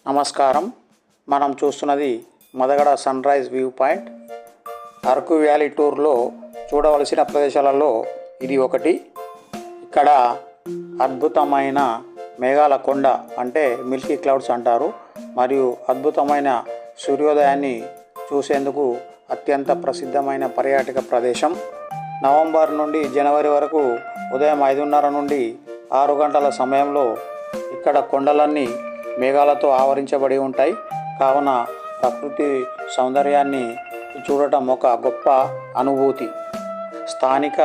నమస్కారం. మనం చూస్తున్నది Madagada sunrise view point. Araku valley టూర్లో చూడవలసిన ప్రదేశాలలో ఇది ఒకటి. ఇక్కడ అద్భుతమైన మేఘాల కొండ అంటే మిల్కీ క్లౌడ్స్ అంటారు. మరియు అద్భుతమైన సూర్యోదయాన్ని చూసేందుకు అత్యంత ప్రసిద్ధమైన పర్యాటక ప్రదేశం. నవంబర్ నుండి జనవరి వరకు ఉదయం 5:30 నుండి 6 గంటల సమయంలో ఇక్కడ కొండలన్నీ మేఘాలతో ఆవరించబడి ఉంటాయి. కావున ప్రకృతి సౌందర్యాన్ని చూడటం ఒక గొప్ప అనుభూతి. స్థానిక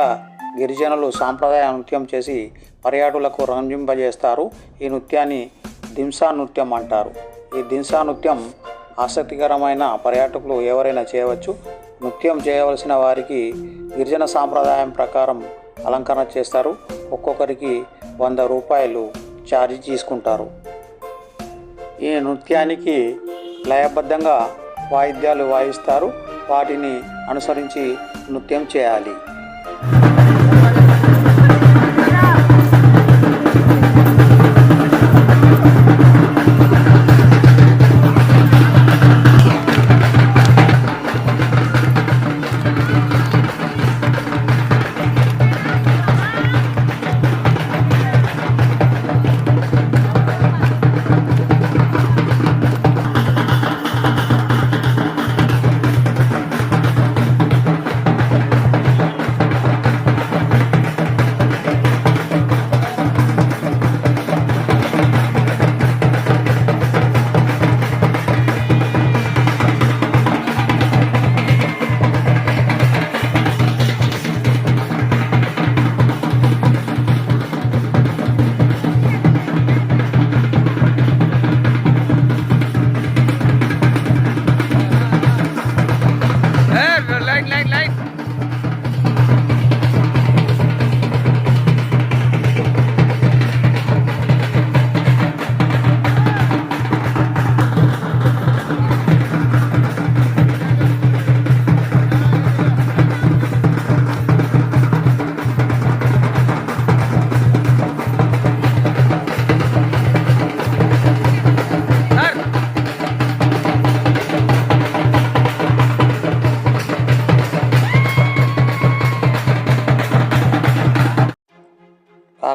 గిరిజనులు సాంప్రదాయ నృత్యం చేసి పర్యాటకులకు రంజింపజేస్తారు. ఈ నృత్యాన్ని దింసా నృత్యం అంటారు. ఈ దింసా నృత్యం ఆసక్తికరమైన పర్యాటకులు ఎవరైనా చేయవచ్చు. నృత్యం చేయవలసిన వారికి గిరిజన సాంప్రదాయం ప్రకారం అలంకరణ చేస్తారు. ఒక్కొక్కరికి 100 రూపాయలు ఛార్జ్ తీసుకుంటారు. ఈ నృత్యానికి లయబద్ధంగా వాయిద్యాలు వాయిస్తారు. వాటిని అనుసరించి నృత్యం చేయాలి.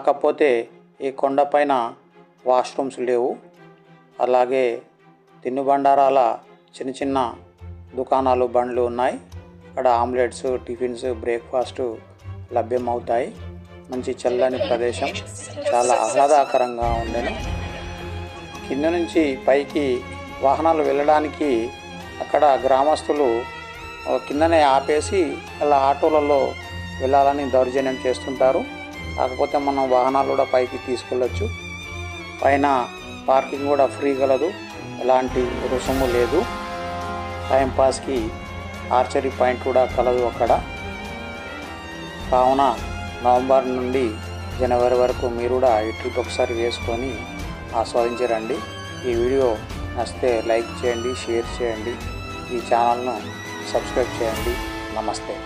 కాకపోతే ఈ కొండపైన వాష్రూమ్స్ లేవు. అలాగే తినుబండారాల చిన్న చిన్న దుకాణాలు, బండ్లు ఉన్నాయి. ఇక్కడ ఆమ్లెట్స్, టిఫిన్స్, బ్రేక్ఫాస్ట్ లభ్యమవుతాయి. మంచి చల్లని ప్రదేశం, చాలా ఆహ్లాదకరంగా ఉండేను. కింద నుంచి పైకి వాహనాలు వెళ్ళడానికి అక్కడ గ్రామస్తులు కిందనే ఆపేసి అలా ఆటోలలో వెళ్ళాలని దౌర్జన్యం చేస్తుంటారు. కాకపోతే మనం వాహనాలు కూడా పైకి తీసుకెళ్ళచ్చు. పైన పార్కింగ్ కూడా ఫ్రీ కలదు, ఎలాంటి రుసుము లేదు. టైంపాస్కి ఆర్చరీ పాయింట్ కూడా కలదు అక్కడ. కావున నవంబర్ నుండి జనవరి వరకు మీరు కూడా ఈ ట్రిప్ ఒకసారి వేసుకొని ఆస్వాదించరండి. ఈ వీడియో నచ్చితే లైక్ చేయండి, షేర్ చేయండి, ఈ ఛానల్ను సబ్స్క్రైబ్ చేయండి. నమస్తే.